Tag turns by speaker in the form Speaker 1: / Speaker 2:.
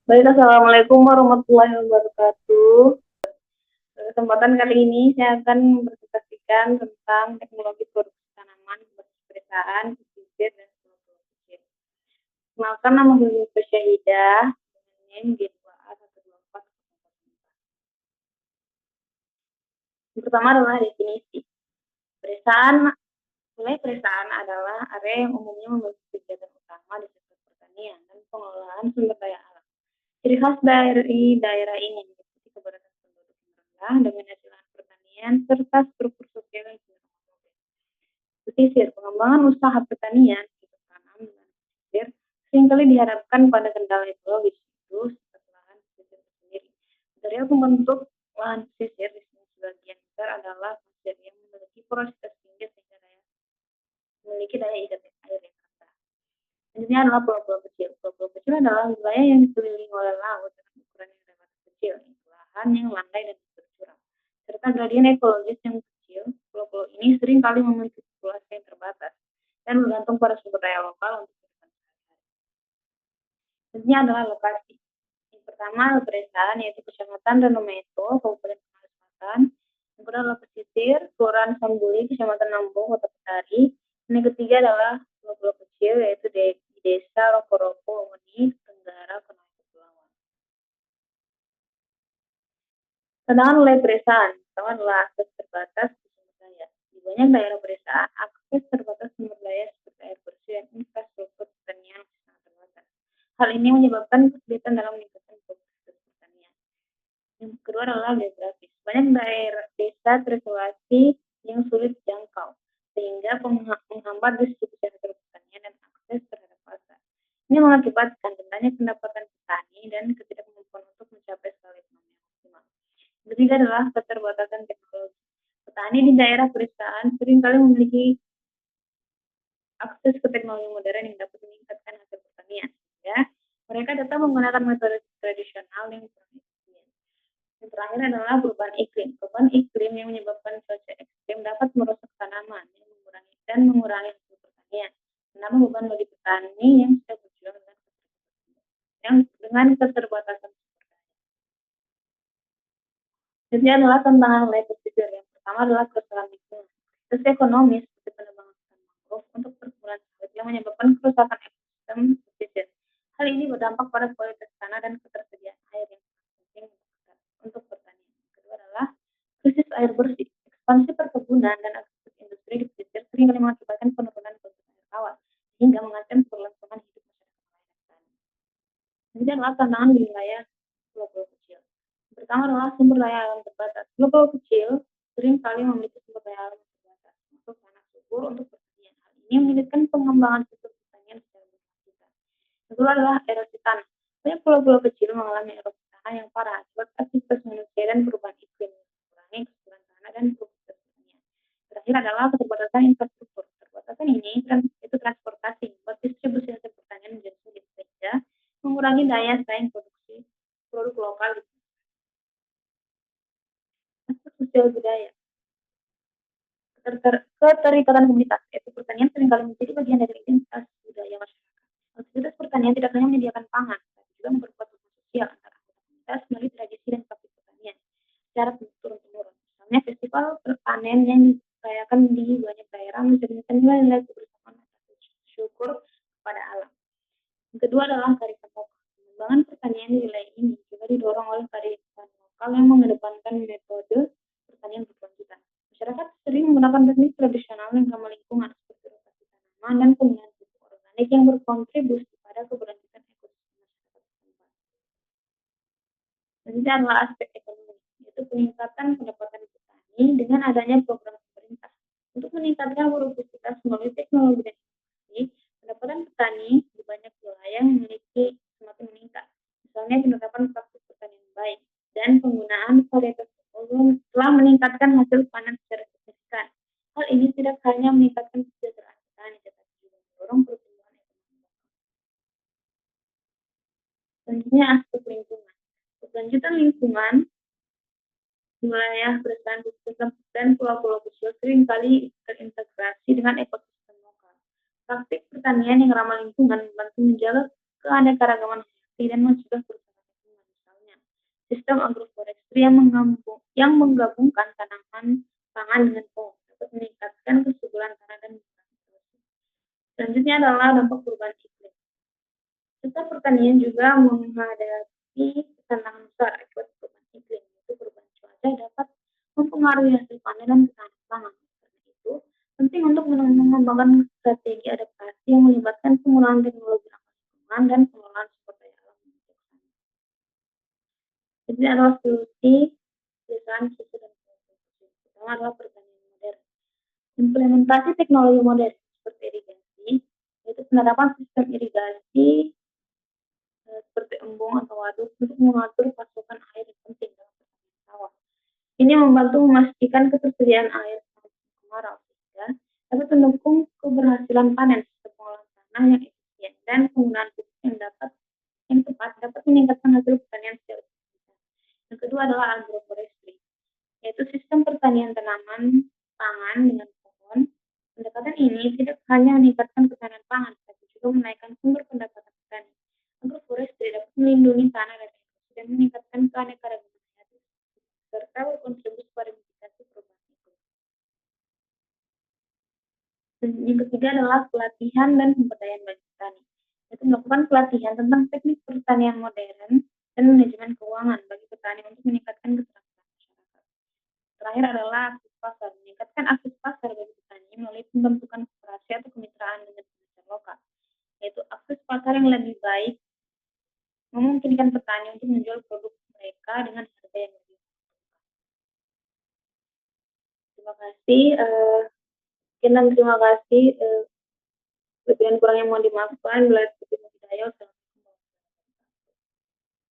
Speaker 1: Baik, assalamualaikum warahmatullahi wabarakatuh. Kesempatan kali ini saya akan mempresentasikan tentang teknologi produksi tanaman berbasis pedesaan, pesisir, dan teknologi pesisir. Kenalkan, nama beliau Syahidah dengan NIM G2A 124. Yang pertama adalah definisi. Pedesaan, Nilai pedesaan adalah area yang umumnya memiliki kegiatan utama di sektor pertanian dan pengelolaan sumber daya alam. Ciri khas dari daerah ini meliputi keberadaan penduduk yang rendah, dominasi lahan pertanian, serta struktur sosial yang cenderung homogen. Pesisir, pengembangan usaha pertanian, cocok tanam dengan pesisir, seringkali dihadapkan pada kendala ekologis, itu seperti lahan pesisir sendiri. Material pembentuk lahan pesisir di sini sebagian besar adalah pasir yang memiliki porositas tinggi sehingga memiliki daya ikat air yang rendah. Selanjutnya adalah pulau-pulau kecil. Pulau-pulau kecil adalah wilayah yang dikelilingi oleh laut dengan ukuran yang relatif kecil, lahan yang landai dan bercuram, serta gradien ekologis yang kecil. Pulau-pulau ini sering kali memiliki populasi yang terbatas dan bergantung pada sumber daya lokal untuk kehidupan sehari-hari. Selanjutnya adalah lokasi. Yang pertama pedesaan, yaitu Kecamatan Renometo, Kabupaten Tangerang Selatan. Yang kedua adalah pesisir, Kelurahan Sambuli, Kecamatan Nambung, Kota Petari. Dan yang ketiga adalah pulau-pulau kecil, yaitu di Desa Roko-Roko, Uni, Tenggara, Konawe, Kepulauan. Tantangan wilayah pedesaan. Pertama adalah akses terbatas di sumber daya. Di banyak daerah pedesaan, akses terbatas sumber daya seperti air bersih dan infrastruktur pertanian sangat terbatas. Hal ini menyebabkan kesulitan dalam meningkatkan produktivitas pertanian. Yang kedua adalah geografis. Banyak daerah desa terisolasi yang sulit dijangkau, sehingga menghambat distribusi hasil pertanian dan akses terhadap pasar. Ini mengakibatkan rendahnya pendapatan petani dan ketidakmampuan untuk mencapai skala ekonomi yang optimal. Yang ketiga adalah keterbatasan teknologi. Petani di daerah pedesaan seringkali memiliki akses ke teknologi modern yang dapat meningkatkan hasil pertanian. Ya, mereka tetap menggunakan metode tradisional yang kurang efisien. Yang terakhir adalah perubahan iklim. Perubahan iklim yang menyebabkan cuaca ekstrim dapat merusak tanaman mengurangi hasil pertanian, menambah beban bagi petani yang sudah berjuang dengan keterbatasan sumber daya. Jadi adalah tantangan wilayah pesisir. Yang pertama adalah kerusakan lingkungan. Krisis ekonomi seperti penebangan hutan mangrove untuk perkebunan sawit yang menyebabkan kerusakan ekosistem pesisir. Hal ini berdampak pada kualitas tanah dan ketersediaan air yang penting untuk pertanian. Yang kedua adalah krisis air bersih. Ekspansi perkebunan dan aktivitas industri di pesisir seringkali mengakibatkan penurunan kualitas air tawar hingga mengancam kelangsungan hidup masyarakat nelayan dan petani. Kemudian adalah tantangan di wilayah pulau-pulau kecil. Yang pertama adalah sumber daya alam terbatas. Pulau-pulau kecil seringkali memiliki sumber daya alam yang terbatas untuk tanah subur untuk pertanian. Hal ini menyulitkan pengembangan sektor pertanian secara berkelanjutan. Yang kedua adalah erosi tanah. Banyak pulau-pulau kecil mengalami erosi tanah yang parah akibat aktivitas manusia dan perubahan iklim yang mengurangi kesuburan tanah dan produktivitas pertanian. Terakhir adalah keterbatasan infrastruktur. Keterbatasan ini itu transportasi, membuat distribusi hasil pertanian menjadi sulit sehingga mengurangi daya saing produksi produk lokal. Aspek sosial budaya. Keterikatan komunitas, yaitu pertanian seringkali menjadi bagian dari identitas budaya masyarakat. Aktivitas pertanian tidak hanya menyediakan pangan, tapi juga memperkuat hubungan sosial antara anggota komunitas melalui tradisi dan praktik pertanian secara turun-temurun. Misalnya festival panen yang dirayakan di banyak daerah mencerminkan nilai-nilai kebersamaan dan syukur kepada alam. Yang kedua adalah kearifan lokal. Pengembangan pertanian di wilayah ini juga didorong oleh kearifan lokal yang mengedepankan metode pertanian berkelanjutan. Masyarakat sering menggunakan teknik tradisional yang ramah lingkungan seperti rotasi tanaman dan penggunaan pupuk organik yang berkontribusi pada keberlanjutan ekosistem masyarakat setempat. Selanjutnya adalah aspek ekonomi, yaitu peningkatan pendapatan petani dengan adanya program pemerintah. Untuk meningkatkan produktivitas melalui teknologi dan inovasi, pendapatan petani di banyak wilayah memiliki semakin meningkat. Misalnya penerapan praktik pertanian baik dan penggunaan varietas telah meningkatkan hasil panen secara signifikan. Hal ini tidak hanya meningkatkan kesejahteraan petani, tetapi juga mendorong pertumbuhan ekonomi. Selanjutnya aspek lingkungan. Keberlanjutan lingkungan wilayah pedesaan dan pulau-pulau kecil seringkali terintegrasi dengan ekosistem lokal. Praktik pertanian yang ramah lingkungan membantu menjaga keanekaragaman hayati dan mencegah kerusakan Sistem agroforestry yang menggabungkan tanaman pangan dengan pohon dapat meningkatkan kesuburan tanah dan lingkungan. Selanjutnya adalah dampak perubahan iklim. Sektor pertanian juga menghadapi tantangan besar akibat perubahan iklim, yaitu perubahan cuaca dapat mempengaruhi hasil panen dan ketahanan pangan. Karena itu, penting untuk mengembangkan strategi adaptasi yang melibatkan penggunaan teknologi ramah lingkungan dan pengelolaan sumber daya alam yang bijaksana. Jadi adalah solusi perusahaan susu dan produksi. Pertama adalah pertanian modern. Implementasi teknologi modern seperti irigasi, yaitu penerapan sistem irigasi seperti embung atau waduk untuk mengatur pasokan air yang penting dalam pertanian sawah. Ini membantu memastikan ketersediaan air saat kemarau sehingga dapat mendukung keberhasilan panen. Sistem pengolahan tanah yang efisien dan penggunaan pupuk yang tepat dapat meningkatkan hasil pertanian secara signifikan. Yang kedua adalah agroforestry, yaitu sistem pertanian tanaman pangan dengan pohon. Pendekatan ini tidak hanya meningkatkan ketahanan pangan, tapi juga menaikkan sumber pendapatan petani. Agroforestry dapat melindungi tanah dan ekosistem dan meningkatkan keanekaragaman hayati serta berkontribusi pada mitigasi perubahan iklim. Dan yang ketiga adalah pelatihan dan pemberdayaan bagi petani, yaitu melakukan pelatihan tentang teknik pertanian modern dan manajemen keuangan bagi petani untuk meningkatkan keterampilan masyarakat. Terakhir adalah akses pasar, meningkatkan akses pasar bagi petani melalui pembentukan koperasi atau kemitraan dengan produsen lokal, yaitu akses pasar yang lebih baik memungkinkan petani untuk menjual produk mereka dengan harga yang lebih menguntungkan. Terima kasih. Sekian dan terima kasih. Lebih dan kurang yang mohon dimaafkan. Bila